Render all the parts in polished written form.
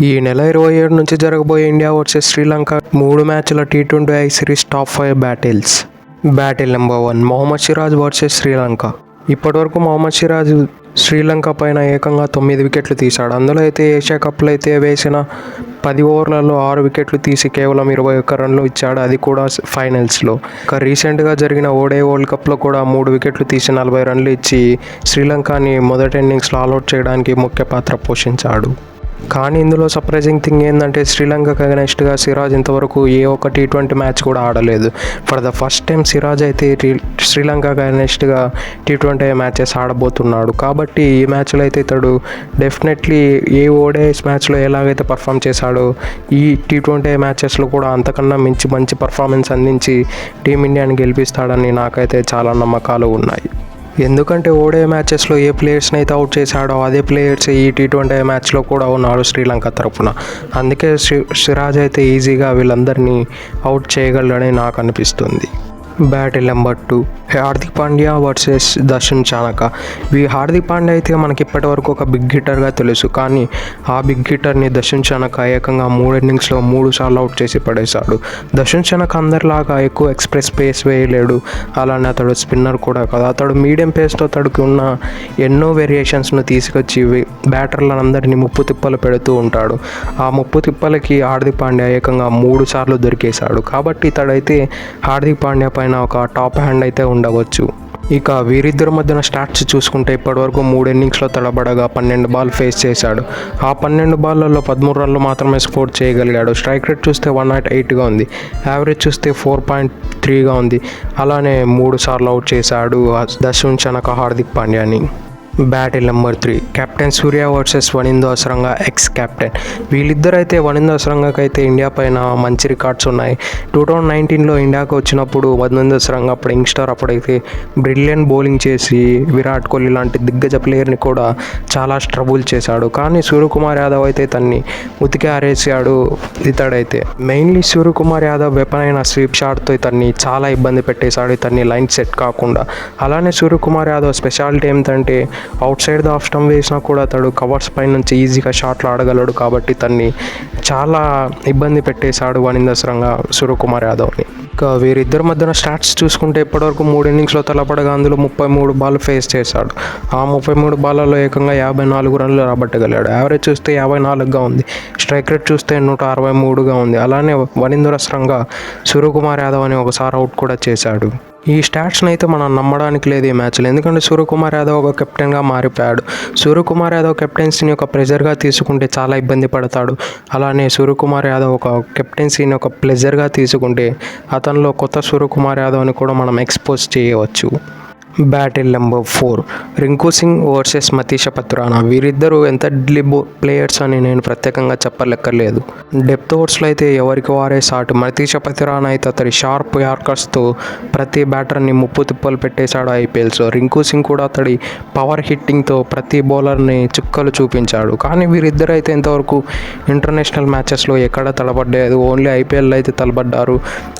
ఈ నెల 27 నుంచి జరగబోయే ఇండియా వర్సెస్ శ్రీలంక 3 మ్యాచ్ల T20I series top 5 battles. Battle number 1 Mohammed Siraj versus Sri Lanka. ఇప్పటివరకు మొహమ్మద్ సిరాజ్ శ్రీలంక పైన ఏకంగా 9 వికెట్లు తీశాడు. అందులో అయితే ఏషియా కప్లో అయితే వేసిన 10 ఓవర్లలో 6 వికెట్లు తీసి కేవలం 21 రన్లు ఇచ్చాడు, అది కూడా ఫైనల్స్లో. ఇక రీసెంట్గా జరిగిన ఓడే వరల్డ్ కప్లో కూడా 3 వికెట్లు తీసి 40 రన్లు ఇచ్చి శ్రీలంకని మొదటి ఇన్నింగ్స్లో ఆల్అౌట్ చేయడానికి ముఖ్య పాత్ర పోషించాడు. కానీ ఇందులో సర్ప్రైజింగ్ థింగ్ ఏంటంటే శ్రీలంకకు అగెనెస్ట్గా సిరాజ్ ఇంతవరకు ఏ ఒక్క T20 మ్యాచ్ కూడా ఆడలేదు. For the first time Siraj అయితే శ్రీలంకకు అగెనెస్ట్గా T20 మ్యాచెస్ ఆడబోతున్నాడు. కాబట్టి ఈ మ్యాచ్లో అయితే ఇతడు డెఫినెట్లీ ఏ ఓడిఐస్ మ్యాచ్లో ఎలాగైతే పర్ఫామ్ చేశాడో ఈ T20 మ్యాచెస్లో కూడా అంతకన్నా మంచి పర్ఫార్మెన్స్ అందించి టీమిండియాని గెలిపిస్తాడని నాకైతే చాలా నమ్మకాలు ఉన్నాయి. ఎందుకంటే ఓడే మ్యాచెస్లో ఏ ప్లేయర్స్ని అయితే అవుట్ చేశాడో అదే ప్లేయర్స్ ఈ T20 మ్యాచ్లో కూడా ఉన్నారు శ్రీలంక తరఫున. అందుకే సిరాజ్ అయితే ఈజీగా వీళ్ళందరినీ అవుట్ చేయగలడని నాకు అనిపిస్తుంది. Battle number 2 Hardik Pandya versus Dasun Shanaka. Hardik Pandya అయితే మనకి ఇప్పటివరకు ఒక బిగ్ హిట్టర్గా తెలుసు, కానీ ఆ బిగ్ హిట్టర్ని దర్శన్ చానక ఏకంగా 3 ఇన్నింగ్స్లో 3 సార్లు అవుట్ చేసి పడేశాడు. దర్శన్ చానక అందరిలాగా ఎక్కువ ఎక్స్ప్రెస్ పేస్ వేయలేడు, అలానే అతడు స్పిన్నర్ కూడా కాదు. అతడు మీడియం పేస్తో అతడికి ఉన్న ఎన్నో వేరియేషన్స్ను తీసుకొచ్చి బ్యాటర్లందరినీ ముప్పు తిప్పలు పెడుతూ ఉంటాడు. ఆ ముప్పు తిప్పలకి హార్దిక్ పాండ్యా ఏకంగా 3 సార్లు దొరికేశాడు. కాబట్టి ఇతడైతే హార్దిక్ పాండ్యా పైన ఒక టాప్ హ్యాండ్ అయితే ఉండవచ్చు. ఇక వీరిద్దరి మధ్యన స్టాట్స్ చూసుకుంటే ఇప్పటివరకు 3 ఇన్నింగ్స్లో తడబడగా 12 బాల్ ఫేస్ చేశాడు. ఆ 12 బాల్లలో 13 రన్లు మాత్రమే స్కోర్ చేయగలిగాడు. స్ట్రైక్ రేట్ చూస్తే 108గా ఉంది, యావరేజ్ చూస్తే 4.3గా ఉంది. అలానే 3 సార్లు అవుట్ చేశాడు దర్శన్ చానక హార్దిక్ పాండ్యాని. Battle number 3 captain Surya versus Wanindu Hasaranga ex captain. వీళ్ళిద్దరైతే వనిందు అసరంగకి అయితే ఇండియా పైన మంచి రికార్డ్స్ ఉన్నాయి. 2019లో ఇండియాకు వచ్చినప్పుడు వనిందు అసరంగ అప్పుడు యంగ్స్టర్, అప్పుడైతే బ్రిలియంట్ బౌలింగ్ చేసి విరాట్ కోహ్లీ లాంటి దిగ్గజ ప్లేయర్ని కూడా చాలా స్ట్రబుల్ చేశాడు. కానీ సూర్యకుమార్ యాదవ్ అయితే తన్ని ఉతికి ఆరేసాడు. ఇతడైతే మెయిన్లీ సూర్యకుమార్ యాదవ్ వెపన్ అయిన స్వీప్ షాట్తో ఇతన్ని చాలా ఇబ్బంది పెట్టేశాడు, ఇతన్ని లైన్ సెట్ కాకుండా. అలానే సూర్యకుమార్ యాదవ్ స్పెషాలిటీ ఏమిటంటే out side the off stump వేసినా కూడా అతడు కవర్స్ పై నుంచి ఈజీగా షాట్లు ఆడగలడు. కాబట్టి తన్ని చాలా ఇబ్బంది పెట్టేశాడు వనిందు అసరంగ సూర్యకుమార్ యాదవ్ని. ఇక వీరిద్దరి మధ్యన స్టాట్స్ చూసుకుంటే ఇప్పటివరకు 3 ఇన్నింగ్స్లో తలపడగా అందులో 33 బాల్ ఫేస్ చేశాడు. ఆ 33 బాల్లలో ఏకంగా 54 రన్లు రాబట్టగలిగాడు. యావరేజ్ చూస్తే 54గా ఉంది, స్ట్రైక్ రేట్ చూస్తే 163గా ఉంది. అలానే వనిందు అసరంగ సూర్యకుమార్ యాదవ్ అని ఒకసారి అవుట్ కూడా చేశాడు. ఈ స్టాట్స్ని అయితే మనం నమ్మడానికి లేదు ఈ మ్యాచ్లో, ఎందుకంటే సూర్యకుమార్ యాదవ్ ఒక కెప్టెన్గా మారిపోయాడు. సూర్యకుమార్ యాదవ్ కెప్టెన్సీని ఒక ప్రెజర్గా తీసుకుంటే చాలా ఇబ్బంది పడతాడు. అలానే సూర్యకుమార్ యాదవ్ ఒక కెప్టెన్సీని ఒక ప్లెజర్గా తీసుకుంటే అతనిలో కొత్త సూర్యకుమార్ యాదవ్ని కూడా మనం ఎక్స్పోజ్ చేయవచ్చు. Battle number 4 Rinku Singh versus Matheesha Pathirana. వీరిద్దరూ ఎంత డెడ్లీ ప్లేయర్స్ అని నేను ప్రత్యేకంగా చెప్పలేక్కర్లేదు. డెప్త్ ఓవర్స్లో అయితే ఎవరికి వారే సాటు. మతీష పత్రానా అయితే అతడి షార్ప్ యార్కర్స్తో ప్రతి బ్యాటర్ని ముప్పు తిప్పలు పెట్టేశాడు ఐపీఎల్స్లో. రింకు సింగ్ కూడా అతడి పవర్ హిట్టింగ్తో ప్రతి బౌలర్ని చుక్కలు చూపించాడు. కానీ వీరిద్దరు అయితే ఇంతవరకు ఇంటర్నేషనల్ మ్యాచెస్లో ఎక్కడ తలపడ్లేదు, ఓన్లీ ఐపీఎల్లో అయితే తలపడ్డారు.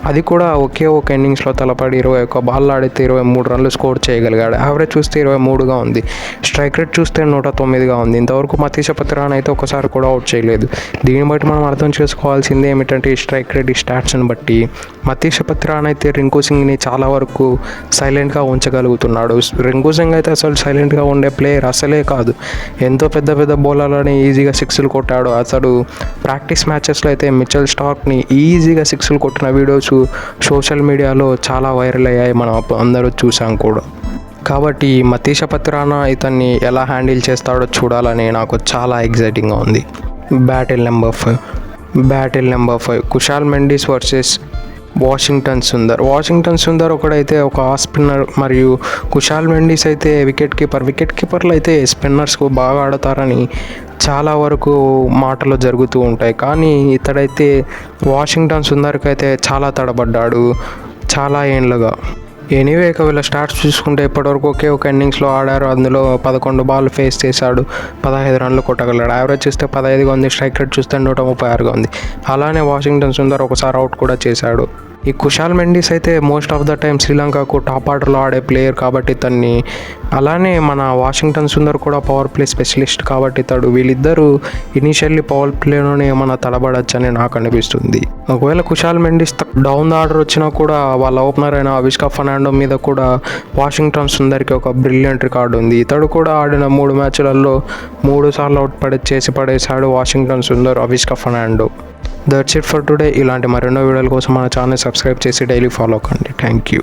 అది కూడా ఒకే ఒక ఇన్నింగ్స్లో తలపడి 21 బాల్ ఆడితే 23 రన్లు స్కోర్ చేయగలిగాడు. యావరేజ్ చూస్తే 23గా ఉంది, స్ట్రైక్ రేట్ చూస్తే 109గా ఉంది. ఇంతవరకు మతీష పత్రానా అయితే ఒకసారి కూడా అవుట్ చేయలేదు. దీన్ని బట్టి మనం అర్థం చేసుకోవాల్సింది ఏమిటంటే ఈ స్ట్రైక్ రేట్, ఈ స్టాట్స్ని బట్టి మతీష పత్రానా అయితే రింకు సింగ్ని చాలా వరకు సైలెంట్గా ఉంచగలుగుతున్నాడు. రింకు సింగ్ అయితే అసలు సైలెంట్గా ఉండే ప్లేయర్ అసలే కాదు. ఎంతో పెద్ద బౌలర్లని ఈజీగా 6లు కొట్టాడు. అతడు ప్రాక్టీస్ మ్యాచెస్లో అయితే మిచెల్ స్టార్క్ని ఈజీగా 6లు కొట్టిన వీడియోస్ సోషల్ మీడియాలో చాలా వైరల్ అయ్యాయి, మనం అందరూ చూసాం కూడా. కాబట్టి మతీష పత్రానా ఇతన్ని ఎలా హ్యాండిల్ చేస్తాడో చూడాలని నాకు చాలా ఎగ్జైటింగ్గా ఉంది. Battle number 5 Kusal Mendis versus Washington Sundar ఒకడైతే ఒక ఆఫ్ స్పిన్నర్, మరియు కుశాల్ మెండిస్ అయితే వికెట్ కీపర్లు అయితే స్పిన్నర్స్కు బాగా ఆడతారని చాలా వరకు మాటలు జరుగుతూ ఉంటాయి. కానీ ఇతడైతే వాషింగ్టన్ సుందర్కి అయితే చాలా తడబడ్డాడు చాలా ఏండ్లుగా. ఎనీవే ఇక వీళ్ళ స్టాట్స్ చూసుకుంటే ఇప్పటివరకు ఒకే ఒక ఇన్నింగ్స్లో ఆడారు. అందులో 11 బాల్ ఫేస్ చేశాడు, 15 రన్లు కొట్టగలడు. యావరేజ్ చూస్తే 15గా ఉంది, స్ట్రైక్ రేట్ చూస్తే 136గా ఉంది. అలానే వాషింగ్టన్ సుందర్ ఒకసారి అవుట్ కూడా చేశాడు. ఈ కుషాల్ మెండిస్ అయితే మోస్ట్ ఆఫ్ ద టైం శ్రీలంకకు టాప్ ఆర్డర్లో ఆడే ప్లేయర్ కాబట్టి తన్ని, అలానే మన వాషింగ్టన్ సుందర్ కూడా పవర్ ప్లే స్పెషలిస్ట్ కాబట్టి వీళ్ళిద్దరూ ఇనీషియల్లీ పవర్ ప్లేలోనే ఏమైనా తడబడచ్చని నాకు అనిపిస్తుంది. ఒకవేళ Kushal Mendis down the order వచ్చినా కూడా వాళ్ళ ఓపెనర్ అయిన అవిష్కా ఫెర్నాండో మీద కూడా వాషింగ్టన్ సుందర్కి ఒక బ్రిలియంట్ రికార్డు ఉంది. ఇతడు కూడా ఆడిన 3 మ్యాచ్లలో 3 సార్లు అవుట్ చేసి పడేశాడు Washington Sundar Avishka Fernando. That's it for today. ఇలాంటి మరెన్నో వీడియోల కోసం మన ఛానల్ సబ్స్క్రైబ్ చేసి డైలీ ఫాలో కండి. Thank you.